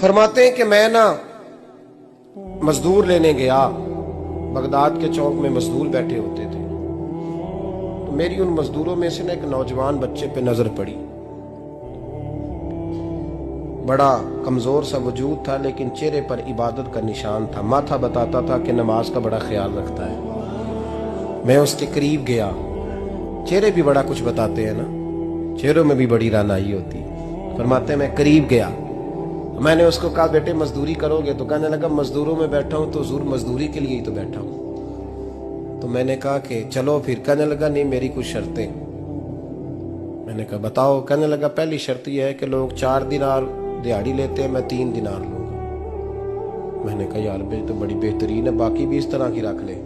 फरमाते हैं कि मैं ना मजदूर लेने गया, बगदाद के चौक में मजदूर बैठे होते थे, तो मेरी उन मजदूरों में से ना एक नौजवान बच्चे पे नजर पड़ी। बड़ा कमजोर सा वजूद था, लेकिन चेहरे पर इबादत का निशान था। माथा बताता था कि नमाज का बड़ा ख्याल रखता है। मैं उसके करीब गया। चेहरे भी बड़ा कुछ बताते हैं ना, चेहरों में भी बड़ी रानाई होती है। फरमाते मैं करीब गया, मैंने उसको कहा बेटे मजदूरी करोगे? तो कहने लगा मजदूरों में बैठा हूं तो हुजूर मजदूरी के लिए ही तो बैठा हूं। तो मैंने कहा कि चलो फिर। कहने लगा नहीं मेरी कुछ शर्तें। मैंने कहा बताओ। कहने लगा पहली शर्त यह है कि लोग 4 दिनार दिहाड़ी लेते हैं, मैं 3 दिनार लूंगा। मैंने कहा यार भाई तो बड़ी बेहतरीन है, बाकी भी इस तरह की रख ले।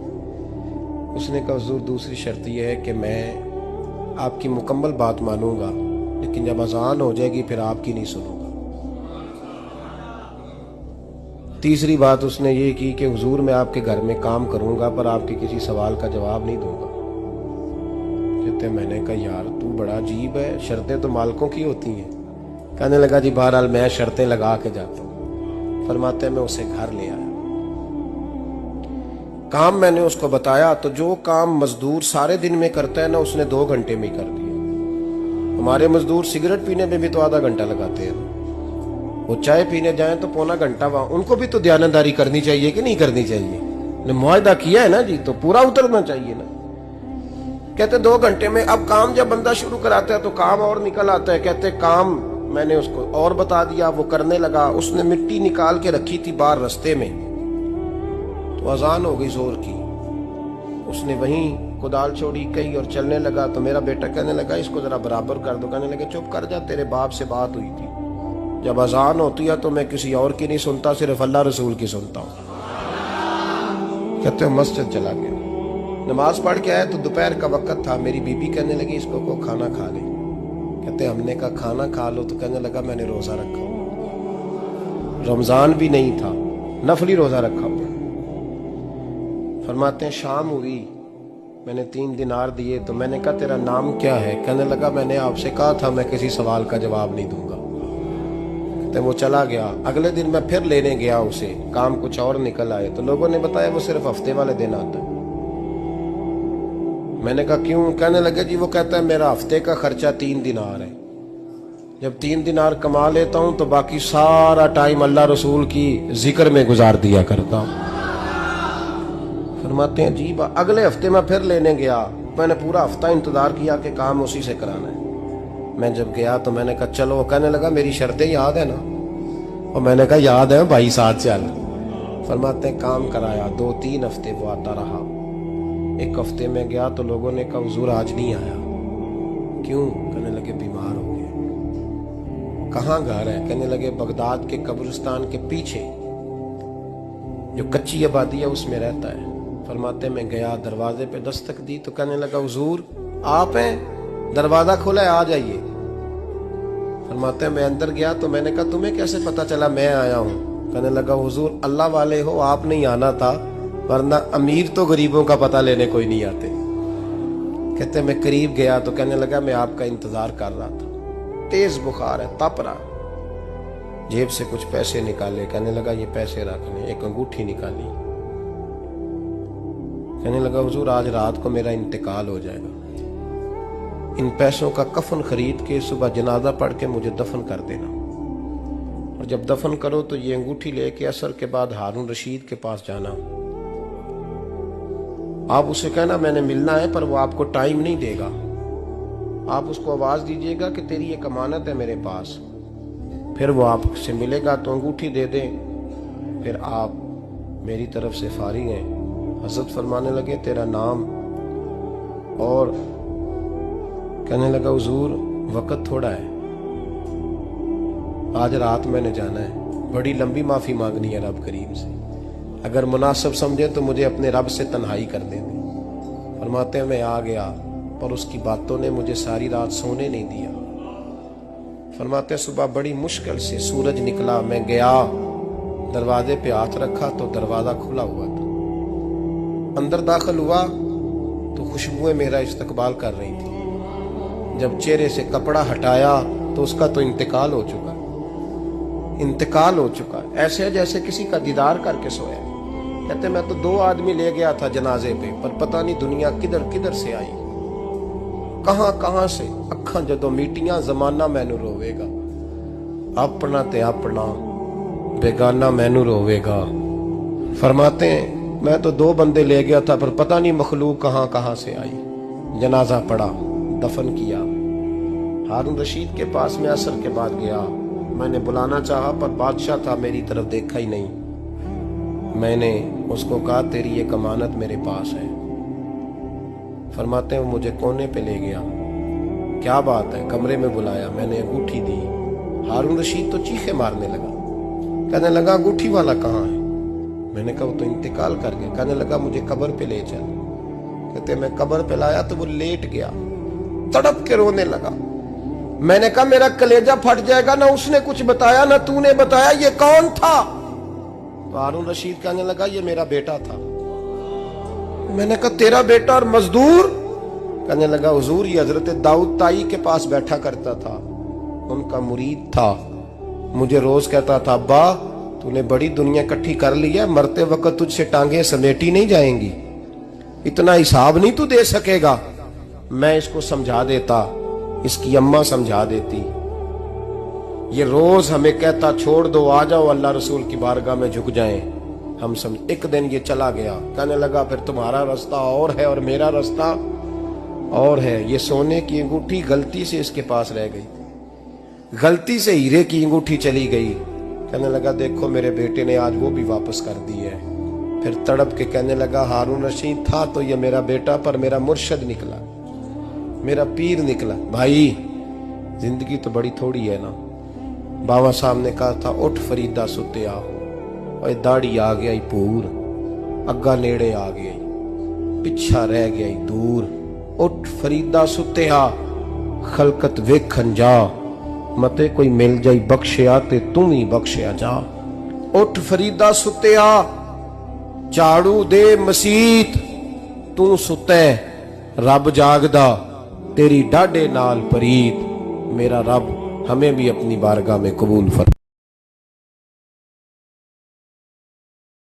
उसने कहा हुजूर दूसरी शर्त यह है कि मैं आपकी मुकम्मल बात मानूंगा, लेकिन जब अजान हो जाएगी फिर आपकी नहीं सुनूंगा। तीसरी बात उसने ये की कि हुजूर मैं आपके घर में काम करूंगा पर आपके किसी सवाल का जवाब नहीं दूंगा। कहते मैंने कहा यार तू बड़ा अजीब है, शर्तें तो मालिकों की होती हैं। कहने लगा जी बहरहाल मैं शर्तें लगा के जाता हूँ। फरमाते मैं उसे घर ले आया, काम मैंने उसको बताया, तो जो काम मजदूर सारे दिन में करता है ना उसने 2 घंटे में ही कर दिया। हमारे मजदूर सिगरेट पीने में भी तो आधा घंटा लगाते हैं, वो चाय पीने जाए तो पौना घंटा वहां। उनको भी तो दयानतदारी करनी चाहिए कि नहीं करनी चाहिए? ने मुआहदा किया है ना जी, तो पूरा उतरना चाहिए ना। कहते 2 घंटे में। अब काम जब बंदा शुरू कराता है तो काम और निकल आता है। कहते काम मैंने उसको और बता दिया, वो करने लगा। उसने मिट्टी निकाल के रखी थी बाहर रास्ते में, तो अजान हो गई जोर की। उसने वहीं कुदाल छोड़ी कही और चलने लगा। तो मेरा बेटा कहने लगा इसको जरा बराबर कर दो। कहने लगे चुप कर जा, तेरे बाप से बात हुई थी, जब अजान होती है तो मैं किसी और की नहीं सुनता, सिर्फ अल्लाह रसूल की सुनता हूँ। कहते हो मस्जिद चला गया, नमाज पढ़ के आया तो दोपहर का वक्त था। मेरी बीबी कहने लगी इसको को खाना खा ले। कहते हमने कहा खाना खा लो, तो कहने लगा मैंने रोजा रखा हुआ, रमजान भी नहीं था, नफली रोजा रखा हुआ। फरमाते हैं शाम हुई, मैंने 3 दिनार दिए, तो मैंने कहा तेरा नाम क्या है? कहने लगा मैंने आपसे कहा था मैं किसी सवाल का जवाब नहीं दूंगा। तो वो चला गया। अगले दिन मैं फिर लेने गया उसे, काम कुछ और निकल आए, तो लोगों ने बताया वो सिर्फ हफ्ते वाले दिन आता है। मैंने कहा क्यों? कहने लगे जी वो कहता है मेरा हफ्ते का खर्चा 3 दिनार है, जब 3 दिनार कमा लेता हूं तो बाकी सारा टाइम अल्लाह रसूल की जिक्र में गुजार दिया करता हूं। फरमाते हैं जी अगले हफ्ते मैं फिर लेने गया, मैंने पूरा हफ्ता इंतजार किया कि काम उसी से कराना है। मैं जब गया तो मैंने कहा चलो। कहने लगा मेरी शर्तें याद है ना? और मैंने कहा याद है भाई साथ चल। फरमाते हैं काम कराया, 2-3 हफ्ते वो आता रहा। एक हफ्ते में गया तो लोगों ने कहा हुजूर आज नहीं आया। क्यों? कहने लगे बीमार हो गए। कहाँ घर है? कहने लगे बगदाद के कब्रिस्तान के पीछे जो कच्ची आबादी है उसमें रहता है। फरमाते मैं गया, दरवाजे पे दस्तक दी तो कहने लगा हुजूर आप हैं? दरवाजा खोला है, आ जाइए। फरमाते हैं मैं अंदर गया तो मैंने कहा तुम्हें कैसे पता चला मैं आया हूँ? कहने लगा हुजूर अल्लाह वाले हो, आप नहीं आना था, वरना अमीर तो गरीबों का पता लेने कोई नहीं आते। कहते मैं करीब गया तो कहने लगा मैं आपका इंतजार कर रहा था, तेज बुखार है, तप रहा। जेब से कुछ पैसे निकाले, कहने लगा ये पैसे रख लें। एक अंगूठी निकाली, कहने लगा हुजूर आज रात को मेरा इंतकाल हो जाएगा, इन पैसों का कफन खरीद के सुबह जनाजा पढ़ के मुझे दफन कर देना, और जब दफन करो तो ये अंगूठी लेके असर के बाद हारून रशीद के पास जाना। आप उसे कहना मैंने मिलना है पर वो आपको टाइम नहीं देगा। आप उसको आवाज दीजिएगा कि तेरी एक अमानत है मेरे पास, फिर वो आपसे मिलेगा तो अंगूठी दे दे, फिर आप मेरी तरफ से फारिग हैं। हजरत फरमाने लगे तेरा नाम? और कहने लगा हुजूर वक्त थोड़ा है, आज रात मैंने जाना है, बड़ी लंबी माफी मांगनी है रब करीम से, अगर मुनासिब समझे तो मुझे अपने रब से तन्हाई कर देने। फरमाते हैं मैं आ गया पर उसकी बातों ने मुझे सारी रात सोने नहीं दिया। फरमाते हैं सुबह बड़ी मुश्किल से सूरज निकला, मैं गया दरवाजे पे हाथ रखा तो दरवाजा खुला हुआ था। अंदर दाखिल हुआ तो खुशबुएं मेरा इस्तकबाल कर रही थी। जब चेहरे से कपड़ा हटाया तो उसका तो इंतकाल हो चुका। इंतकाल हो चुका है, ऐसे है जैसे किसी का दीदार करके सोया। कहते मैं तो 2 आदमी ले गया था जनाजे पे, पर पता नहीं दुनिया किधर किधर से आई, कहां कहां से। अखां जदों मीटियां जमाना मैनू रोवेगा, अपना ते अपना बेगाना मैनू रोवेगा। फरमाते हैं मैं तो 2 बंदे ले गया था, पर पता नहीं मखलूक कहां कहां से आई। जनाजा पड़ा, दफन किया। हारून रशीद के पास में असर के बाद गया, मैंने बुलाना चाहा पर बादशाह था, मेरी तरफ देखा ही नहीं। मैंने उसको कहा तेरी एक अमानत मेरे पास है। फरमाते हैं वो मुझे कोने पे ले गया, क्या बात है, कमरे में बुलाया, मैंने अंगूठी दी। हारून रशीद तो चीखे मारने लगा, कहने लगा अंगूठी वाला कहाँ है? मैंने कहा वो तो इंतकाल कर गया। कहने लगा मुझे कब्र पे ले चल। कहते मैं कब्र पे लाया तो वो लेट गया, तड़प के रोने लगा। मैंने कहा मेरा कलेजा फट जाएगा, ना उसने कुछ बताया ना तूने बताया, ये कौन था? तो हारून रशीद कहने लगा ये मेरा बेटा था। मैंने कहा तेरा बेटा और मजदूर? कहने लगा हुजूर ये हजरत दाऊद ताई के पास बैठा करता था, उनका मुरीद था, मुझे रोज कहता था अब्बा तूने बड़ी दुनिया इकट्ठी कर ली है, मरते वक्त तुझसे टांगे समेटी नहीं जाएंगी, इतना हिसाब नहीं तू दे सकेगा। मैं इसको समझा देता, इसकी अम्मा समझा देती। ये रोज हमें कहता छोड़ दो, आ जाओ अल्लाह रसूल की बारगाह में झुक जाएं। हम समझ। एक दिन ये चला गया, कहने लगा फिर तुम्हारा रास्ता और है और मेरा रास्ता और है। ये सोने की अंगूठी गलती से इसके पास रह गई, गलती से हीरे की अंगूठी चली गई। कहने लगा देखो मेरे बेटे ने आज वो भी वापस कर दी है। फिर तड़प के कहने लगा हारून रशीद था तो ये मेरा बेटा, पर मेरा मुर्शद निकला, मेरा पीर निकला। भाई जिंदगी तो बड़ी थोड़ी है ना। बाबा साहब ने कहा था उठ फरीदा सुते आ, और दाढ़ी आ गया पूर, अग्गा नेड़े आ गया, पिछा रह गया दूर। उठ फरीदा सुते आ, खलकत वेखन जा, मते कोई मिल जाई बख्शिया ते तू ही बख्शिया जा। उठ फरीदा सुते आ, झाड़ू दे मसीत, तू सुते रब जागदा, तेरी डाडे नाल परीत। मेरा रब हमें भी अपनी बारगाह में कबूल फरमा।